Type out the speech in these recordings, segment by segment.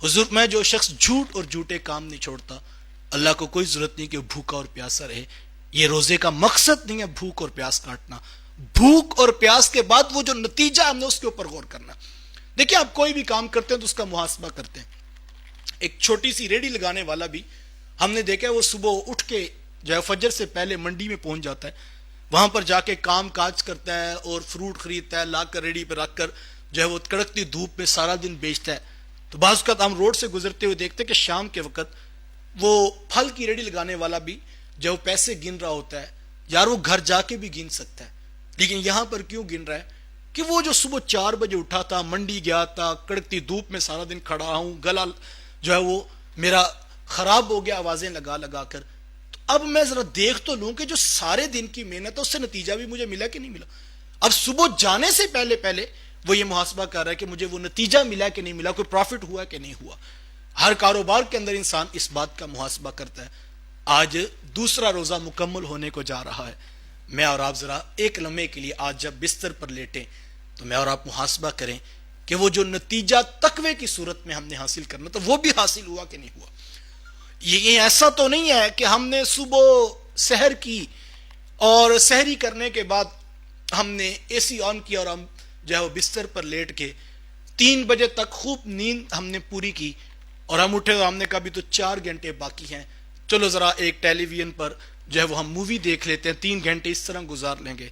حضور میں جو شخص جھوٹ اور جھوٹے کام نہیں چھوڑتا، اللہ کو کوئی ضرورت نہیں کہ وہ بھوکا اور پیاسا رہے. یہ روزے کا مقصد نہیں ہے بھوک اور پیاس کاٹنا. بھوک اور پیاس کے بعد وہ جو نتیجہ ہم نے اس کے اوپر غور کرنا. دیکھیں آپ کوئی بھی کام کرتے ہیں تو اس کا محاسبہ کرتے ہیں. ایک چھوٹی سی ریڑھی لگانے والا بھی ہم نے دیکھا ہے وہ صبح اٹھ کے جو ہے فجر سے پہلے منڈی میں پہنچ جاتا ہے، وہاں پر جا کے کام کاج کرتا ہے اور فروٹ خریدتا ہے، لا کر ریڑھی پہ رکھ کر جو ہے وہ کڑکتی دھوپ میں سارا دن بیچتا ہے. تو بعض اوقات ہم روڈ سے گزرتے ہوئے دیکھتے ہیں کہ شام کے وقت وہ پھل کی ریڑھی لگانے والا بھی جو پیسے گن رہا ہوتا ہے. یار وہ گھر جا کے بھی گن سکتا ہے، لیکن یہاں پر کیوں گن رہا ہے؟ کہ وہ جو صبح 4 بجے اٹھا تھا، منڈی گیا تھا، کڑکتی دھوپ میں سارا دن کھڑا ہوں، گلا جو ہے وہ میرا خراب ہو گیا آوازیں لگا لگا کر. تو اب میں ذرا دیکھ تو لوں کہ جو سارے دن کی محنت ہے اس سے نتیجہ بھی مجھے ملا کہ نہیں ملا. اب صبح جانے سے پہلے پہلے وہ یہ محاسبہ کر رہا ہے کہ مجھے وہ نتیجہ ملا کہ نہیں ملا، کوئی پروفٹ ہوا کہ نہیں ہوا. ہر کاروبار کے اندر انسان اس بات کا محاسبہ کرتا ہے. آج دوسرا روزہ مکمل ہونے کو جا رہا ہے. میں اور آپ ذرا ایک لمحے کے لیے آج جب بستر پر لیٹیں تو میں اور آپ محاسبہ کریں کہ وہ جو نتیجہ تقوی کی صورت میں ہم نے حاصل کرنا تو وہ بھی حاصل ہوا کہ نہیں ہوا. یہ ایسا تو نہیں ہے کہ ہم نے صبح سحر کی اور سحری کرنے کے بعد ہم نے اے سی آن کیا اور ہم جو ہے وہ بستر پر لیٹ کے 3 بجے تک خوب نیند ہم نے پوری کی اور ہم اٹھے تو ہم نے کہا بھی تو 4 گھنٹے باقی ہیں، چلو ذرا ایک ٹیلی ویژن پر جو ہے وہ ہم مووی دیکھ لیتے ہیں، 3 گھنٹے اس طرح گزار لیں گے.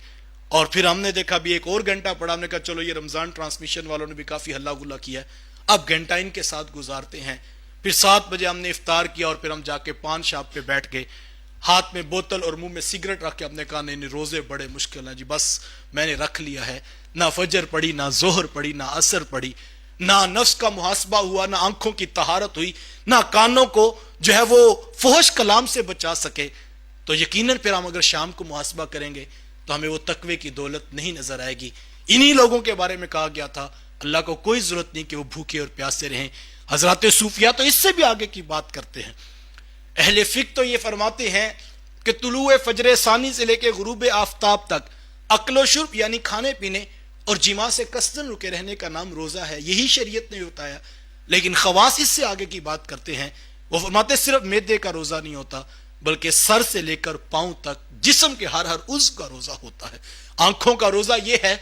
اور پھر ہم نے دیکھا بھی ایک اور گھنٹہ پڑا، ہم نے کہا چلو یہ رمضان ٹرانسمیشن والوں نے بھی کافی ہلا گلا کیا ہے، اب گھنٹہ ان کے ساتھ گزارتے ہیں. پھر 7 بجے ہم نے افطار کیا اور پھر ہم جا کے پان شاپ پہ بیٹھ گئے، ہاتھ میں بوتل اور منہ میں سگریٹ رکھ کے ہم نے کہا نہیں روزے بڑے مشکل ہیں جی، بس میں نے رکھ لیا ہے. نہ فجر پڑی، نہ ظہر پڑی، نہ عصر پڑی، نہ نفس کا محاسبہ ہوا، نہ آنکھوں کی طہارت ہوئی، نہ کانوں کو جو ہے وہ فحش کلام سے بچا سکے. تو یقیناً پھر ہم اگر شام کو محاسبہ کریں گے تو ہمیں وہ تقوی کی دولت نہیں نظر آئے گی. انہی لوگوں کے بارے میں کہا گیا تھا اللہ کو کوئی ضرورت نہیں کہ وہ بھوکے اور پیاسے رہیں. حضرات صوفیہ تو اس سے بھی آگے کی بات کرتے ہیں. اہل فقہ تو یہ فرماتے ہیں کہ طلوع فجر ثانی سے لے کے غروب آفتاب تک اکل و شرب یعنی کھانے پینے اور جماع سے کثرن رکے رہنے کا نام روزہ ہے. یہی شریعت نے بتایا. لیکن خواص اس سے آگے کی بات کرتے ہیں. وہ فرماتے صرف معدے کا روزہ نہیں ہوتا بلکہ سر سے لے کر پاؤں تک جسم کے ہر عضو کا روزہ ہوتا ہے. آنکھوں کا روزہ یہ ہے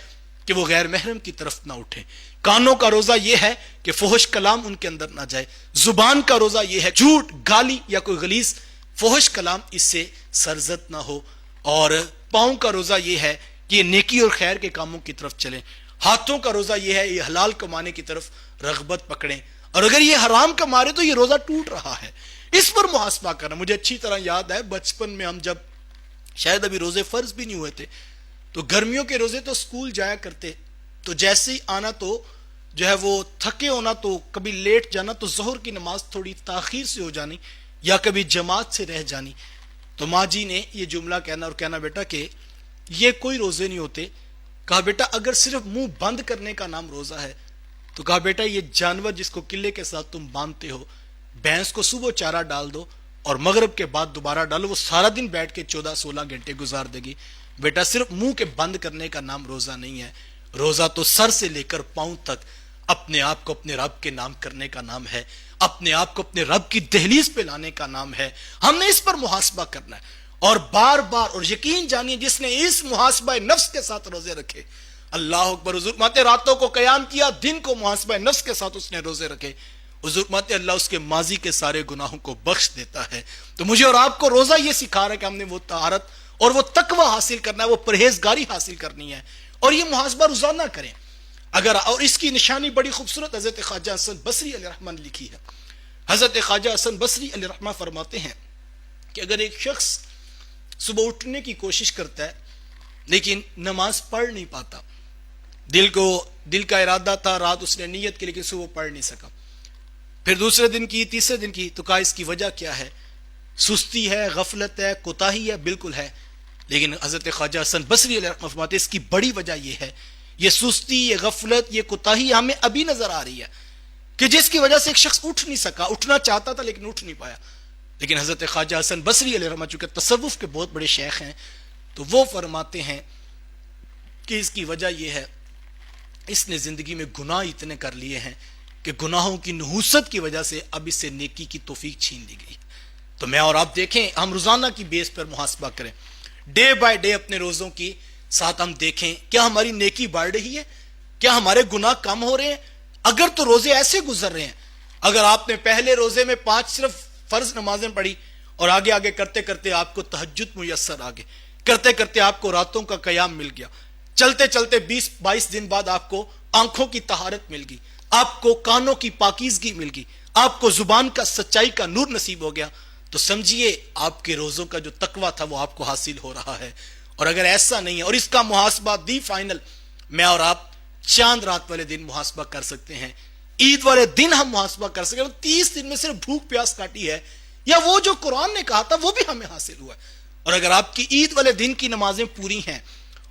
کہ وہ غیر محرم کی طرف نہ اٹھیں. کانوں کا روزہ یہ ہے کہ فحش کلام ان کے اندر نہ جائے. زبان کا روزہ یہ ہے جھوٹ، گالی یا کوئی غلیظ فحش کلام اس سے سرزد نہ ہو. اور پاؤں کا روزہ یہ ہے کہ یہ نیکی اور خیر کے کاموں کی طرف چلیں. ہاتھوں کا روزہ یہ ہے یہ حلال کمانے کی طرف رغبت پکڑیں. اور اگر یہ حرام کما رہے تو یہ روزہ ٹوٹ رہا ہے. اس پر محاسبہ کرنا. مجھے اچھی طرح یاد ہے بچپن میں ہم جب شاید ابھی روزے فرض بھی نہیں ہوئے تھے تو گرمیوں کے روزے تو سکول جایا کرتے، تو جیسے ہی آنا تو جو ہے وہ تھکے ہونا تو کبھی لیٹ جانا تو ظہر کی نماز تھوڑی تاخیر سے ہو جانی یا کبھی جماعت سے رہ جانی. تو ماں جی نے یہ جملہ کہنا اور کہنا بیٹا کہ یہ کوئی روزے نہیں ہوتے. کہا بیٹا اگر صرف منہ بند کرنے کا نام روزہ ہے تو کہا بیٹا یہ جانور جس کو قلعے کے ساتھ تم باندھتے ہو، بھینس کو صبح چارہ ڈال دو اور مغرب کے بعد دوبارہ ڈالو، وہ سارا دن بیٹھ کے 14-16 گھنٹے گزار دے گی. بیٹا صرف منہ کے بند کرنے کا نام روزہ نہیں ہے. روزہ تو سر سے لے کر پاؤں تک اپنے آپ کو اپنے رب کے نام کرنے کا نام ہے، اپنے آپ کو اپنے رب کی دہلیز پہ لانے کا نام ہے. ہم نے اس پر محاسبہ کرنا ہے اور بار بار. اور یقین جانیے جس نے اس محاسبہ نفس کے ساتھ روزے رکھے، اللہ اکبر، حضور ماتے راتوں کو قیام کیا، دن کو محاسبہ نفس کے ساتھ اس نے روزے رکھے، حضور ماتے اللہ اس کے ماضی کے سارے گناہوں کو بخش دیتا ہے. تو مجھے اور آپ کو روزہ یہ سکھا رہا ہے کہ ہم نے وہ طہارت اور وہ تقوی حاصل کرنا ہے، وہ پرہیزگاری حاصل کرنی ہے اور یہ محاسبہ روزانہ کریں. اگر اور اس کی نشانی بڑی خوبصورت حضرت خواجہ حسن بصری علیہ الرحمہ نے لکھی ہے. حضرت خواجہ حسن بصری علیہ الرحمہ فرماتے ہیں کہ اگر ایک شخص صبح اٹھنے کی کوشش کرتا ہے لیکن نماز پڑھ نہیں پاتا، دل کا ارادہ تھا، رات اس نے نیت کی لیکن صبح پڑھ نہیں سکا، پھر دوسرے دن کی، تیسرے دن کی، تو کہا اس کی وجہ کیا ہے؟ سستی ہے، غفلت ہے، کوتاہی ہے؟ بالکل ہے. لیکن حضرت خواجہ حسن بصری علیہ الرحمہ فرماتے ہیں اس کی بڑی وجہ یہ ہے، یہ سستی، یہ غفلت، یہ کوتاہی ہمیں ابھی نظر آ رہی ہے کہ جس کی وجہ سے ایک شخص اٹھ نہیں سکا، اٹھنا چاہتا تھا لیکن اٹھ نہیں پایا. لیکن حضرت خواجہ حسن بصری علیہ الرحمہ چونکہ تصوف کے بہت بڑے شیخ ہیں تو وہ فرماتے ہیں کہ اس کی وجہ یہ ہے اس نے زندگی میں گناہ اتنے کر لیے ہیں کہ گناہوں کی نحوست کی وجہ سے اب اس سے نیکی کی توفیق چھین لی گئی. تو میں اور آپ دیکھیں، ہم روزانہ کی بیس پر محاسبہ کریں، ڈے بائی ڈے اپنے روزوں کی ساتھ ہم دیکھیں کیا ہماری نیکی بڑھ رہی ہے، کیا ہمارے گناہ کم ہو رہے ہیں. اگر تو روزے ایسے گزر رہے ہیں، اگر آپ نے پہلے روزے میں 5 صرف فرض نمازیں پڑھی اور آگے آگے کرتے کرتے آپ کو تہجد میسر آ گئے، کرتے کرتے آپ کو راتوں کا قیام مل گیا، چلتے چلتے 20-22 دن بعد آپ کو آنکھوں کی طہارت مل گئی، آپ کو کانوں کی پاکیزگی مل گئی، آپ کو زبان کا سچائی کا نور نصیب ہو گیا، تو سمجھیے آپ کے روزوں کا جو تقویٰ تھا وہ آپ کو حاصل ہو رہا ہے. اور اگر ایسا نہیں ہے، اور اس کا محاسبہ دی فائنل میں اور آپ چاند رات والے دن محاسبہ کر سکتے ہیں، عید والے دن ہم محاسبہ کر سکتے ہیں. 30 دن میں صرف بھوک پیاس کاٹی ہے، یا وہ جو قرآن نے کہا تھا وہ بھی ہمیں حاصل ہوا ہے. اور اگر آپ کی عید والے دن کی نمازیں پوری ہیں،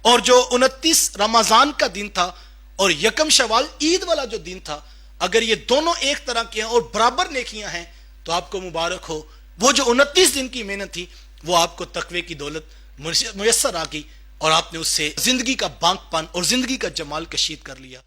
اور جو 29 رمضان کا دن تھا اور 1 شوال عید والا جو دن تھا، اگر یہ دونوں ایک طرح کے ہیں اور برابر نیکیاں ہیں تو آپ کو مبارک ہو. وہ جو 29 دن کی محنت تھی وہ آپ کو تقوی کی دولت میسر آ گئی، اور آپ نے اس سے زندگی کا بانک پن اور زندگی کا جمال کشید کر لیا.